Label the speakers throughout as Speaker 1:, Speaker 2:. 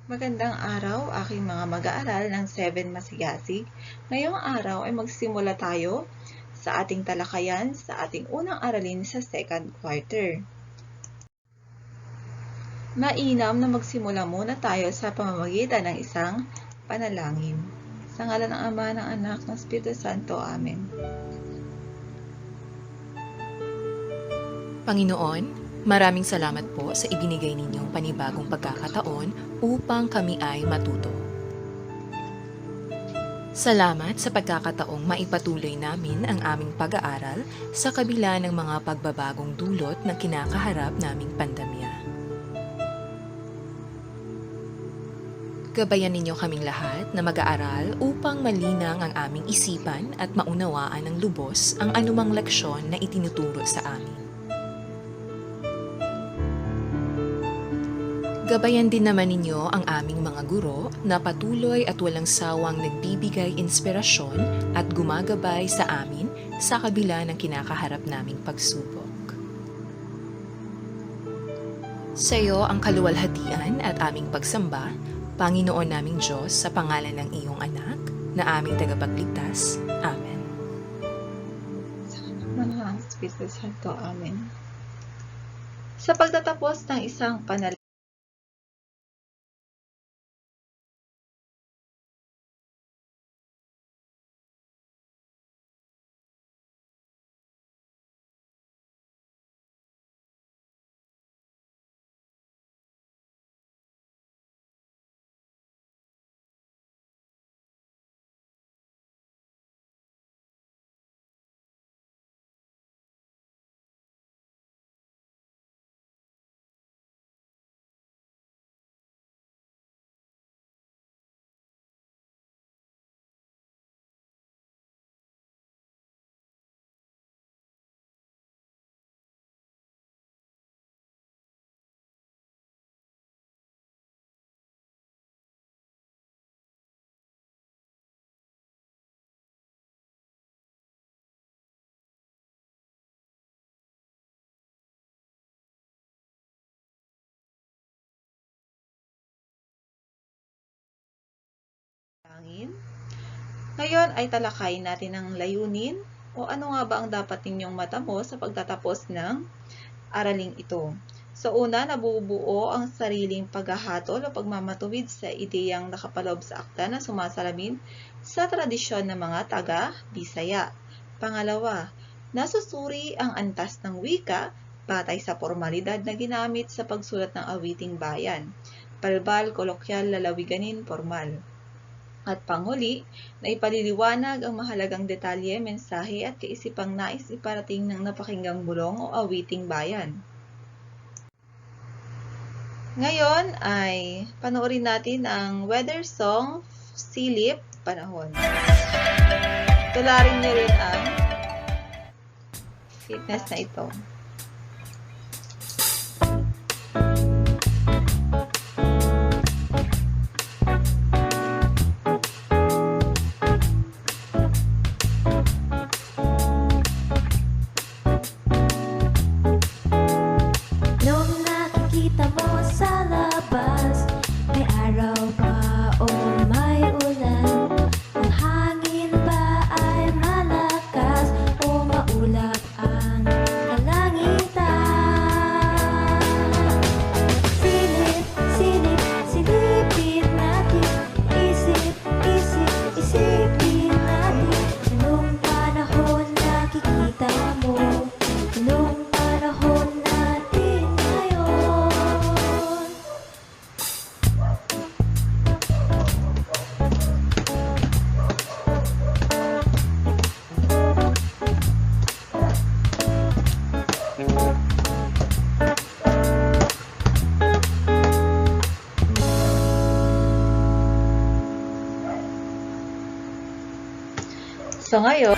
Speaker 1: Magandang araw, aking mga mag-aaral ng 7 Masigasig. Ngayong araw ay magsimula tayo sa ating talakayan sa ating unang aralin sa second quarter. Mainam na magsimula muna tayo sa pamamagitan ng isang panalangin. Sa ngalan ng Ama, ng Anak, ng Espiritu Santo. Amen.
Speaker 2: Panginoon, maraming salamat po sa ibinigay ninyong panibagong pagkakataon upang kami ay matuto. Salamat sa pagkakataong maipatuloy namin ang aming pag-aaral sa kabila ng mga pagbabagong dulot na kinakaharap naming pandemya. Gabayan ninyo kaming lahat na mag-aaral upang malinang ang aming isipan at maunawaan ng lubos ang anumang leksyon na itinuturo sa amin. Gabayan din naman ninyo ang aming mga guro na patuloy at walang sawang nagbibigay inspirasyon at gumagabay sa amin sa kabila ng kinakaharap naming pagsubok. Sa iyo ang kaluwalhatian at aming pagsamba, Panginoon naming Diyos, sa pangalan ng iyong anak, na aming tagapagligtas. Amen.
Speaker 1: Sa ngalan ng Espiritu Santo. Amen. Sa pagtatapos ng isang panalangin, ngayon ay talakayin natin ang layunin o ano nga ba ang dapat ninyong matamo sa pagtatapos ng araling ito. Sa una, nabubuo ang sariling paghahatol o pagmamatuwid sa ideyang nakapaloob sa akda na sumasalamin sa tradisyon ng mga taga-Bisaya. Pangalawa, nasusuri ang antas ng wika batay sa formalidad na ginamit sa pagsulat ng awiting bayan. Balbal, kolokyal, lalawiganin, formal. At panghuli, na ipaliliwanag ang mahalagang detalye, mensahe at kaisipang nais iparating ng napakinggang bulong o awiting bayan. Ngayon ay panoorin natin ang weather song, Silip, Panahon. Tularin niyo rin ang fitness na ito.
Speaker 3: Nung nakikita mo sa labas, may araw ba o may ulan? Ang hangin ba ay malakas o maulap ang kalangitan? Silip, silip, silipin natin. Isip, isip, isipin natin. Anong panahon nakikita mo? Anong panahon natin ngayon?
Speaker 1: So ngayon,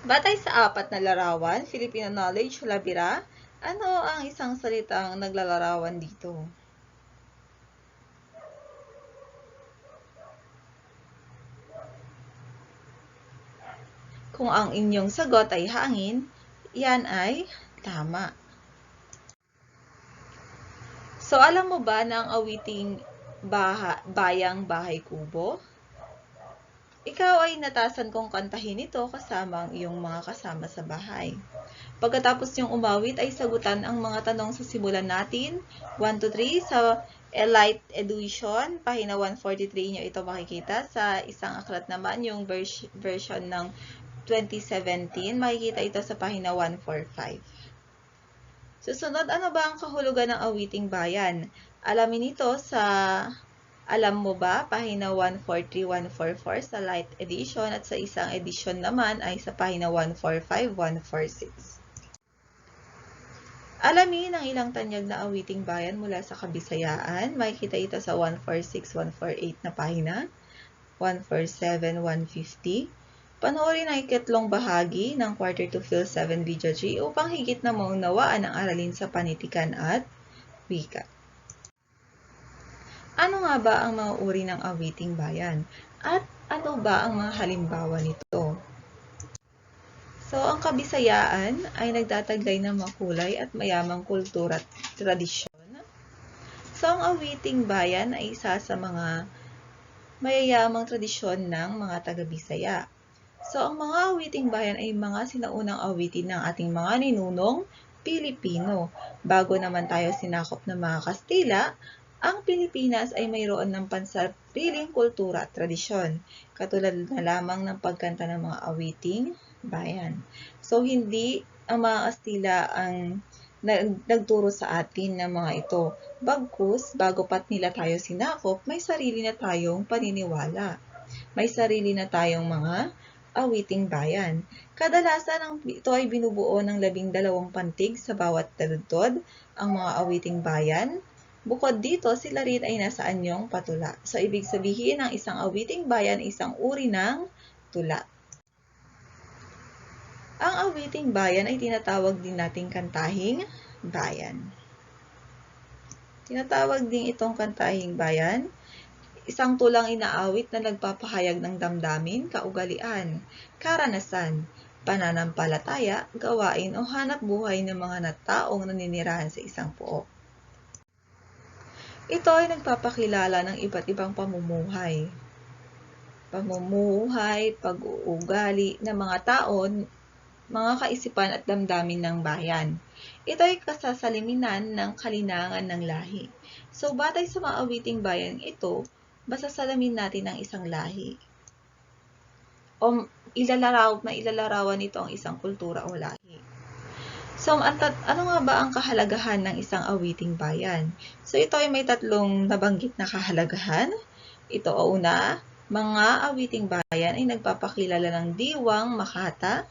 Speaker 1: Batay sa apat na larawan, Filipino Knowledge, Labira, ano ang isang salitang naglalarawan dito? Kung ang inyong sagot ay hangin, yan ay tama. So, alam mo ba na ang awiting Bayang Bahay Kubo? Ikaw ay natasan kong kantahin ito kasama ang iyong mga kasama sa bahay. Pagkatapos niyong umawit ay sagutan ang mga tanong sa simulan natin. 1 to 3 sa Elite Edition, pahina 143 niyo ito makikita. Sa isang aklat naman, yung version ng 2017, makikita ito sa pahina 145. Susunod, ano ba ang kahulugan ng awiting bayan? Alamin ito sa Alam Mo Ba? Pahina 143-144 sa Light Edition at sa isang edition naman ay sa pahina 145-146. Alamin ang ilang tanyag na awiting bayan mula sa Kabisayaan. Makikita ito sa 146-148 na pahina, 147-150. Panoorin ang ikatlong bahagi ng Quarter to Fill 7 Video 3 upang higit na maunawaan ang aralin sa panitikan at wika. Ano nga ba ang mga uri ng awiting bayan? At ano ba ang mga halimbawa nito? So, ang Kabisayaan ay nagtataglay ng makulay at mayamang kultura at tradisyon. So, ang awiting bayan ay isa sa mga mayayamang tradisyon ng mga taga-Bisaya. So, ang mga awiting bayan ay mga sinaunang awitin ng ating mga ninunong Pilipino. Bago naman tayo sinakop ng mga Kastila, ang Pilipinas ay mayroon ng pansariling kultura at tradisyon, katulad na lamang ng pagkanta ng mga awiting bayan. So, hindi ang mga Kastila ang nagturo sa atin ng mga ito. Bagkus, bago pat nila tayo sinakop, may sarili na tayong paniniwala. May sarili na tayong mga awiting bayan. Kadalasan ito ay binubuo ng 12 pantig sa bawat taludtod, ang mga awiting bayan. Bukod dito, sila rin ay nasa anyong patula. So, ibig sabihin, ang isang awiting bayan ay isang uri ng tula. Ang awiting bayan ay tinatawag din nating kantahing bayan. Tinatawag din itong kantahing bayan, isang tulang inaawit na nagpapahayag ng damdamin, kaugalian, karanasan, pananampalataya, gawain o hanap buhay ng mga taong naninirahan sa isang pook. Ito ay nagpapakilala ng iba't ibang pamumuhay, pag-uugali ng mga taon, mga kaisipan at damdamin ng bayan. Ito ay kasasaliminan ng kalinangan ng lahi. So, batay sa mga awiting bayan ito, masasalamin natin ang isang lahi. O ilalarawan nito ang isang kultura o lahi. So, ano nga ba ang kahalagahan ng isang awiting bayan? So, ito ay may tatlong nabanggit na kahalagahan. Ito o una, mga awiting bayan ay nagpapakilala ng diwang Makata.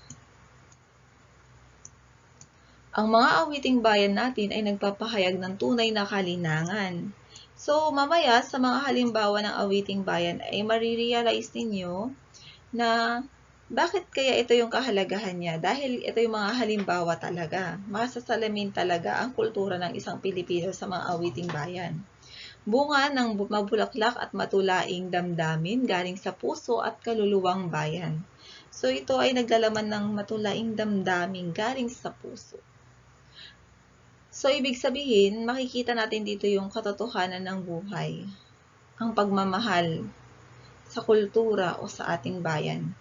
Speaker 1: Ang mga awiting bayan natin ay nagpapahayag ng tunay na kalinangan. So, mamaya sa mga halimbawa ng awiting bayan ay marirealize ninyo na bakit kaya ito yung kahalagahan niya? Dahil ito yung mga halimbawa talaga. Masasalamin talaga ang kultura ng isang Pilipino sa mga awiting bayan. Bunga ng mabulaklak at matulaing damdamin galing sa puso at kaluluwang bayan. So, ito ay naglalaman ng matulaing damdamin galing sa puso. So, ibig sabihin, makikita natin dito yung katotohanan ng buhay, ang pagmamahal sa kultura o sa ating bayan.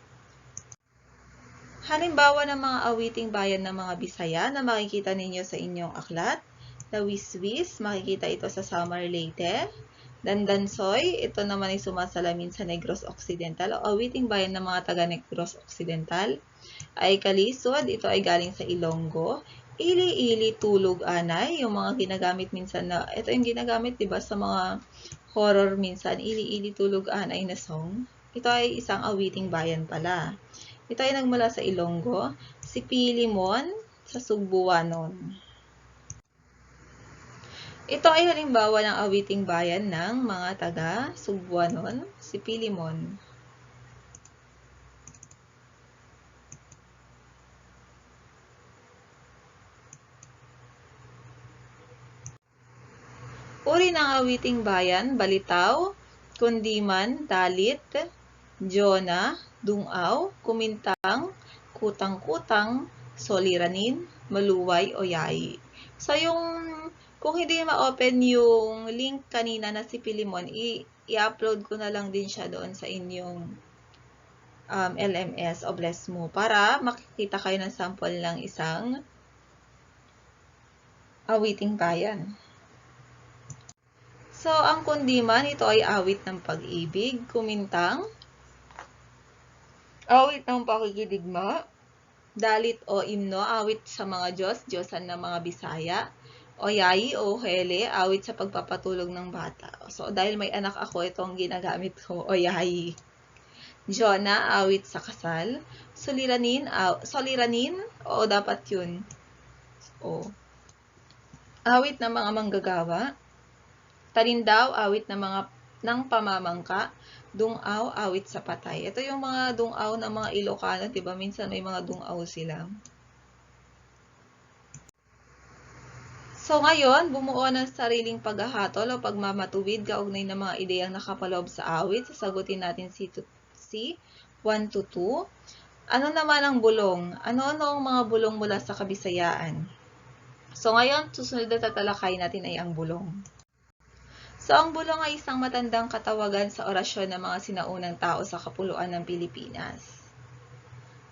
Speaker 1: Halimbawa ng mga awiting bayan ng mga Bisaya na makikita ninyo sa inyong aklat, Lawiswis, makikita ito sa Samar Leyte. Dandansoy, ito naman ay sumasalamin sa Negros Occidental o awiting bayan ng mga taga Negros Occidental. Ay Kalisod, ito ay galing sa Ilonggo. Ili-ili, tulog, anay, yung mga ginagamit minsan na, ito yung ginagamit diba sa mga horror minsan, ili-ili, tulog, anay na song. Ito ay isang awiting bayan pala. Ito ay nagmula sa Ilonggo, si Pilimon sa Sugbuanon. Ito ay halimbawa ng awiting bayan ng mga taga Sugbuanon, si Pilimon. Uri ng awiting bayan, balitaw, kundiman, dalit, jona, dungaw, kumintang, kutang-kutang, soliranin, maluway o yayi. So kung hindi ma-open yung link kanina na si Pilimon, i-upload ko na lang din siya doon sa inyong LMS o Bless mo para makikita kayo ng sample ng isang awiting bayan. So, ang kundiman, ito ay awit ng pag-ibig, kumintang, awit ng pakikidigma, dalit o imno, awit sa mga Diyos, Diyosan ng mga Bisaya, o yayi o hele, awit sa pagpapatulog ng bata. So, dahil may anak ako, ito ang ginagamit ko, o yayi. Jona, awit sa kasal. Soliranin, o dapat yun. O. Awit ng mga manggagawa. Tarindaw, awit ng pamamangka. Dungaw, awit sa patay. Ito yung mga dungaw ng mga Ilocano, diba? Minsan may mga dungaw sila. So ngayon, bumuo ng sariling paghahatol o pagmamatuwid kaugnay ng mga ideyang nakapaloob sa awit. Sasagutin natin si 1 to 2. Ano naman ang bulong? Ano-ano ang mga bulong mula sa Kabisayaan? So ngayon, susunod na tatalakay natin ay ang bulong. So ang bulong ay isang matandang katawagan sa orasyon ng mga sinaunang tao sa kapuluan ng Pilipinas.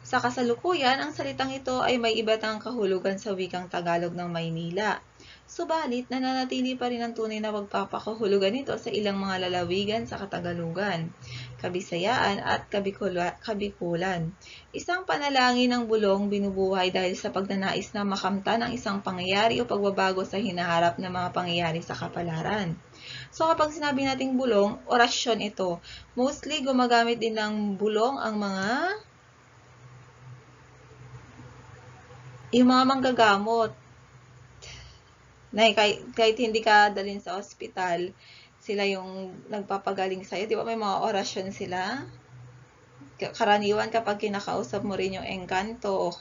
Speaker 1: Sa kasalukuyan, ang salitang ito ay may iba't ang kahulugan sa wikang Tagalog ng Maynila. Subalit, nananatili pa rin ang tunay na pagpapakahulugan nito sa ilang mga lalawigan sa Katagalugan, Kabisayaan at Kabikulan. Isang panalangin ng bulong binubuhay dahil sa pagnanais na makamtan ang isang pangyayari o pagbabago sa hinaharap na mga pangyayari sa kapalaran. So kapag sinabi nating bulong, orasyon ito. Mostly gumagamit din ng bulong ang yung mga manggagamot. Na kahit hindi ka dalhin sa ospital, sila yung nagpapagaling sa'yo. Di ba may mga orasyon sila? Karaniwan kapag kinakausap mo rin yung engkanto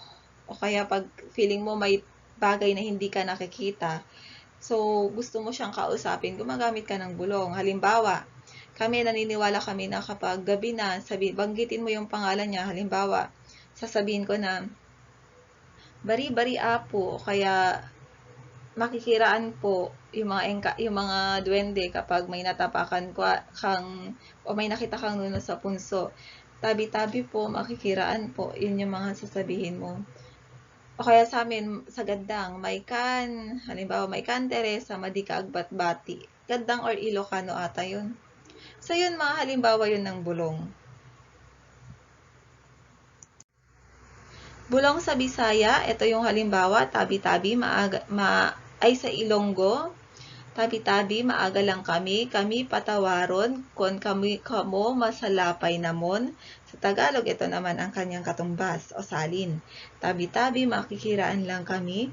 Speaker 1: o kaya pag feeling mo may bagay na hindi ka nakikita, so gusto mo siyang kausapin, gumagamit ka ng bulong. Halimbawa, naniniwala kami na kapag gabi na, banggitin mo yung pangalan niya. Halimbawa, sasabihin ko na, bari-bari apo, o kaya makikiraan po yung mga duwende kapag may natapakan kang o may nakita kang nuno sa punso. Tabi-tabi po, makikiraan po. Yun yung mga sasabihin mo. O kaya sa amin, sa gandang, halimbawa, may kan Teresa, madika agbat-bati. Gandang or Ilocano ata yun. So yun, mga halimbawa yun ng bulong. Bulong sa Bisaya, ito yung halimbawa, tabi-tabi, ay sa Ilonggo, tabi-tabi, maaga lang kami patawaron, kon kamo masalapay namon. Sa Tagalog, ito naman ang kanyang katumbas o salin. Tabi-tabi, makikiraan lang kami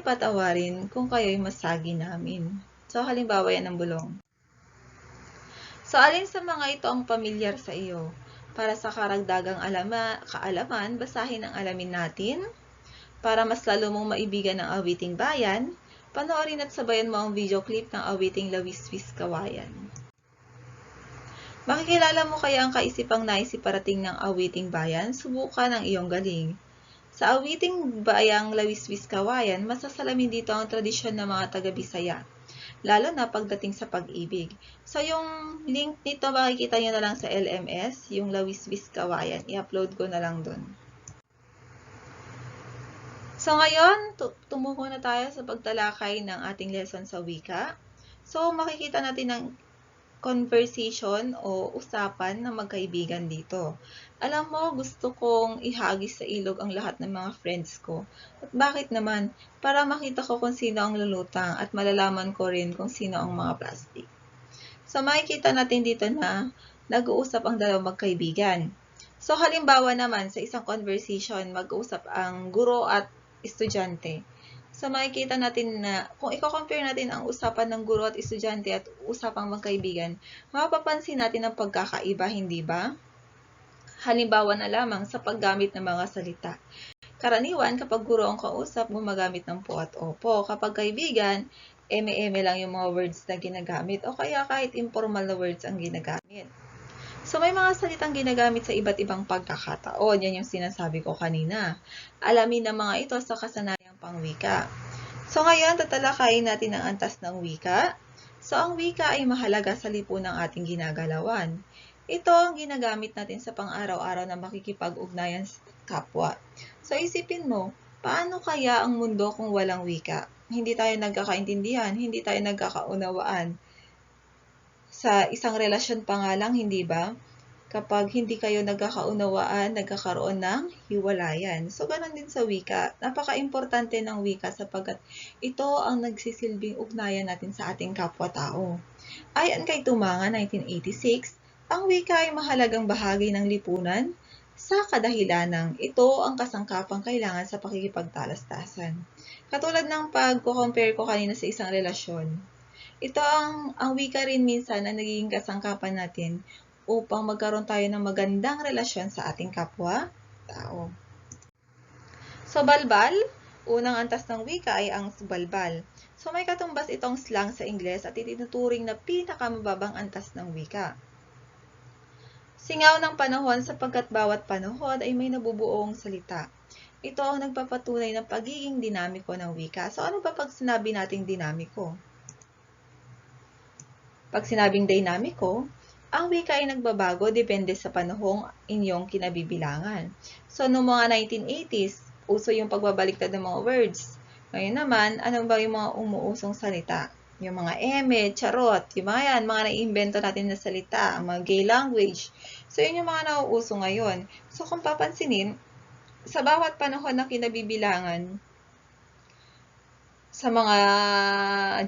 Speaker 1: patawarin kung kayo'y masagi namin. So, halimbawa yan ng bulong. So, alin sa mga ito ang pamilyar sa iyo? Para sa karagdagang kaalaman, basahin ang alamin natin. Para mas lalo mong maibigan ang awiting bayan, panoorin at sabayan mo ang video clip ng awiting Lawiswis Kawayan. Makikilala mo kaya ang kaisipang naisiparating ng awiting bayan? Subukan ang iyong galing. Sa awiting bayang Lawiswis Kawayan, masasalamin dito ang tradisyon ng mga taga-Bisaya, lalo na pagdating sa pag-ibig. So yung link nito makikita nyo na lang sa LMS, yung Lawiswis Kawayan. I-upload ko na lang dun. So ngayon, tumuko na tayo sa pagtalakay ng ating lesson sa wika. So makikita natin ang conversation o usapan ng magkaibigan dito. Alam mo, gusto kong ihagis sa ilog ang lahat ng mga friends ko. At bakit naman? Para makita ko kung sino ang lulutang at malalaman ko rin kung sino ang mga plastic. So makikita natin dito na nag-uusap ang dalawang magkaibigan. So halimbawa naman sa isang conversation, mag-uusap ang guro at estudyante. So makikita natin na kung i-compare natin ang usapan ng guro at estudyante at usapang magkaibigan, mapapansin natin ang pagkakaiba, hindi ba? Halimbawa na lamang sa paggamit ng mga salita. Karaniwan, kapag guro ang kausap, gumagamit ng po at opo. Kapag kaibigan, eme-eme lang yung mga words na ginagamit o kaya kahit informal na words ang ginagamit. So, may mga salitang ginagamit sa iba't ibang pagkakataon. Yan yung sinasabi ko kanina. Alamin ng mga ito sa kasanayang pangwika. So, ngayon, tatalakayin natin ang antas ng wika. So, ang wika ay mahalaga sa lipunang ating ginagalawan. Ito ang ginagamit natin sa pang-araw-araw na makikipag-ugnayan sa kapwa. So, isipin mo, paano kaya ang mundo kung walang wika? Hindi tayo nagkakaintindihan, hindi tayo nagkakaunawaan. Sa isang relasyon pa nga lang, hindi ba? Kapag hindi kayo nagkakaunawaan, nagkakaroon ng hiwalayan. So, ganun din sa wika. Napaka-importante ng wika sapagkat ito ang nagsisilbing ugnayan natin sa ating kapwa-tao. Ayon kay Tumanga, 1986, ang wika ay mahalagang bahagi ng lipunan sa kadahilanang ito ang kasangkapang kailangan sa pakikipagtalastasan. Katulad ng pag-compare ko kanina sa isang relasyon, ito ang wika rin minsan na nagiging kasangkapan natin upang magkaroon tayo ng magandang relasyon sa ating kapwa-tao. So, balbal, unang antas ng wika ay ang balbal. So, may katumbas itong slang sa Ingles at itinuturing na pinakamababang antas ng wika. Singaw ng panahon sapagkat bawat panahon ay may nabubuong salita. Ito ang nagpapatunay ng pagiging dinamiko ng wika. So, ano ba pag sinabi nating dinamiko? Pag sinabing dinamiko, ang wika ay nagbabago depende sa panahong inyong kinabibilangan. So, noong mga 1980s, uso yung pagbabaliktad ng mga words. Ngayon naman, ano ba yung mga umuusong salita? Yung mga eme, charot, yung mga yan, mga naiimbento natin na salita, ang mga gay language. So, yun yung mga nauuso ngayon. So, kung papansinin, sa bawat panahon na kinabibilangan, sa mga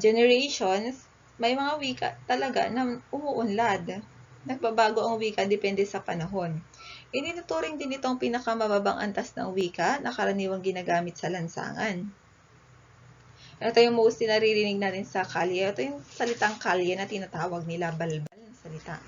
Speaker 1: generations, may mga wika talaga na umuunlad. Nagbabago ang wika depende sa panahon. Itinuturing din itong pinakamababang antas ng wika na karaniwang ginagamit sa lansangan. Ito yung mostly naririnig natin sa kalye. Ito yung salitang kalye na tinatawag nila balbal na salita.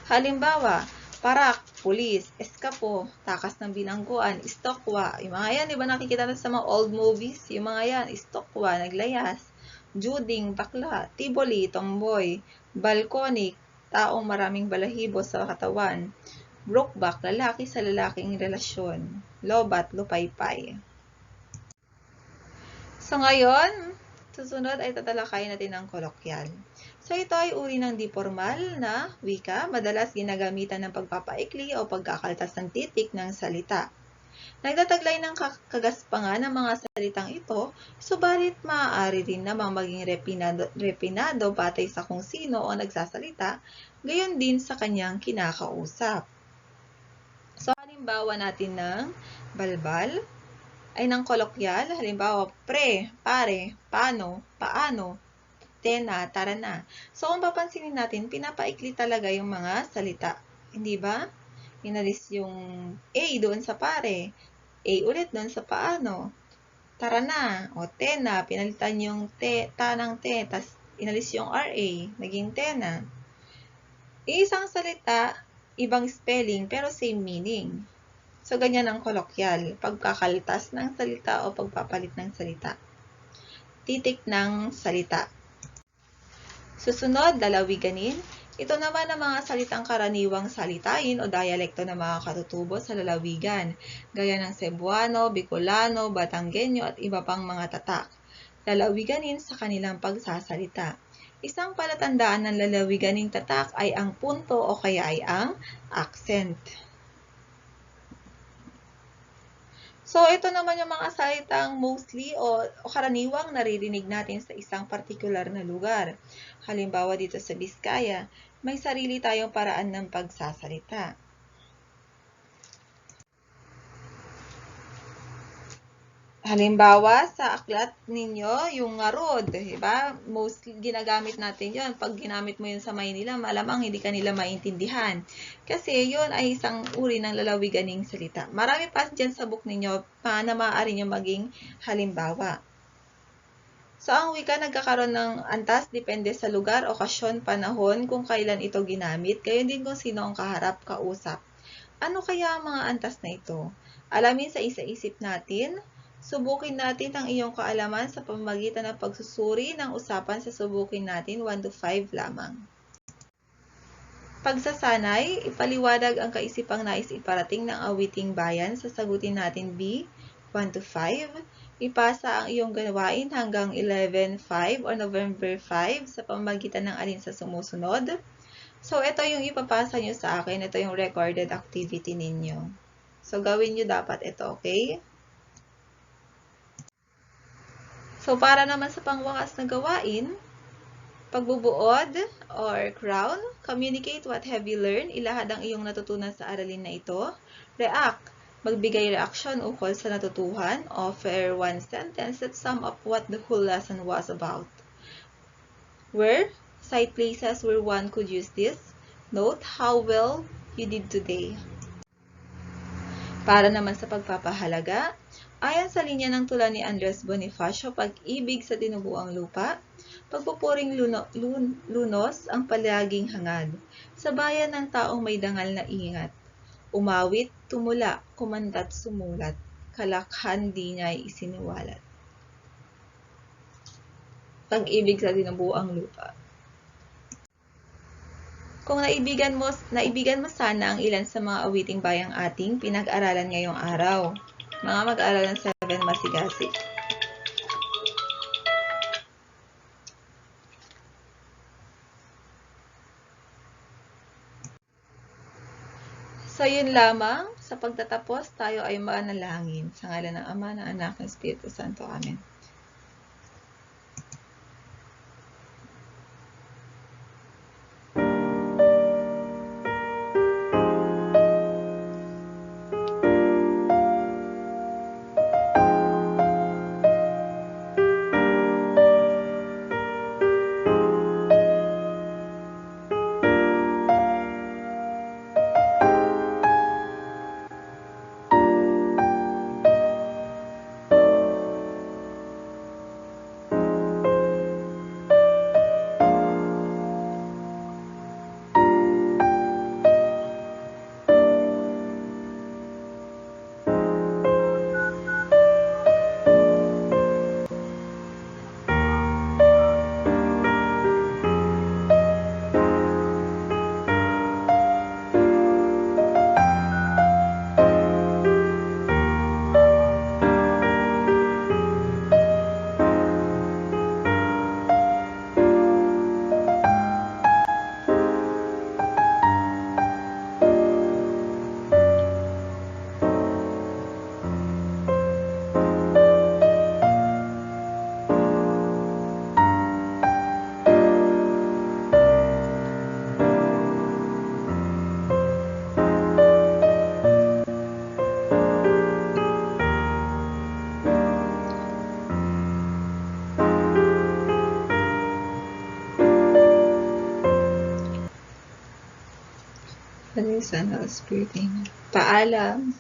Speaker 1: Halimbawa, parak, pulis, eskapo, takas ng bilangguan, istokwa. Yung mga yan, di ba nakikita natin sa mga old movies? Yung mga yan, istokwa, naglayas, juding, bakla, tiboli, tomboy, balkonik, taong maraming balahibo sa katawan, brokeback, lalaki sa lalaking relasyon, lobat, lupaypay. So ngayon, susunod ay tatalakayin natin ang kolokyal. So ito ay uri ng di formal na wika, madalas ginagamitan ng pagpapaikli o pagkakaltas ng titik ng salita. Nagtataglay ng kagaspangan ng mga salitang ito, subalit maaari rin namang maging repinado batay sa kung sino o nagsasalita, gayon din sa kanyang kinakausap. So, halimbawa natin ng balbal ay ng kolokyal, halimbawa pre, pare, paano, paano, tena, tara na. So, kung papansinin natin, pinapaikli talaga yung mga salita. Hindi ba? Inalis yung A doon sa pare, A ulit doon sa paano, tara na, o tena, pinalitan yung ta ng te, tas inalis yung RA, naging tena. Isang salita, ibang spelling, pero same meaning. So, ganyan ang kolokyal, pagkakaltas ng salita o pagpapalit ng salita. Titik ng salita. Susunod, lalawiganin. Ito naman ang mga salitang karaniwang salitain o dialekto ng mga katutubo sa lalawigan, gaya ng Cebuano, Bicolano, Batanggenyo at iba pang mga tatak. Lalawiganin sa kanilang pagsasalita. Isang palatandaan ng lalawiganing tatak ay ang punto o kaya ay ang accent. So, ito naman yung mga salitang mostly o karaniwang naririnig natin sa isang partikular na lugar. Halimbawa dito sa Biskaya, may sarili tayong paraan ng pagsasalita. Halimbawa, sa aklat ninyo, yung ngarod, diba? Mostly ginagamit natin yon. Pag ginamit mo yun sa Maynila, malamang hindi ka nila maintindihan. Kasi yun ay isang uri ng lalawiganing salita. Marami pa dyan sa book ninyo na maaari nyo maging halimbawa. So, ang wika nagkakaroon ng antas depende sa lugar, okasyon, panahon, kung kailan ito ginamit, gayon din kung sino ang kaharap, kausap. Ano kaya ang mga antas na ito? Alamin sa isa-isip natin. Subukin natin ang iyong kaalaman sa pamamagitan ng pagsusuri ng usapan sa subukin natin 1 to 5 lamang. Pagsasanay, ipaliwanag ang kaisipang nais iparating ng awiting bayan sa sagutin natin B, 1 to 5. Ipasa ang iyong gawain hanggang 11/5 o November 5 sa pamamagitan ng alin sa sumusunod. So, ito yung ipapasa nyo sa akin. Ito yung recorded activity ninyo. So, gawin nyo dapat ito, okay? So, para naman sa pangwakas na gawain, pagbubuod or crown, communicate what have you learned, ilahad ang iyong natutunan sa aralin na ito. React, magbigay reaksyon ukol sa natutuhan. Offer one sentence that sum up what the whole lesson was about. Where, cite places where one could use this. Note how well you did today. Para naman sa pagpapahalaga, ayon sa linya ng tula ni Andres Bonifacio, pag-ibig sa tinubuang lupa, pagpupuring lunos ang palaging hangad, sa bayan ng taong may dangal na ingat, umawit, tumula, kumanta't sumulat, kalakhan di niya'y isiniwalat. Pag-ibig sa tinubuang lupa. Kung naibigan mo sana ang ilan sa mga awiting bayang ating pinag-aralan ngayong araw. Mga mag-aaral ng 7 Masigasig. So, yun lamang. Sa pagtatapos, tayo ay manalangin. Sa ngalan ng Ama, ng Anak, ng Espiritu Santo. Amen. Paalam.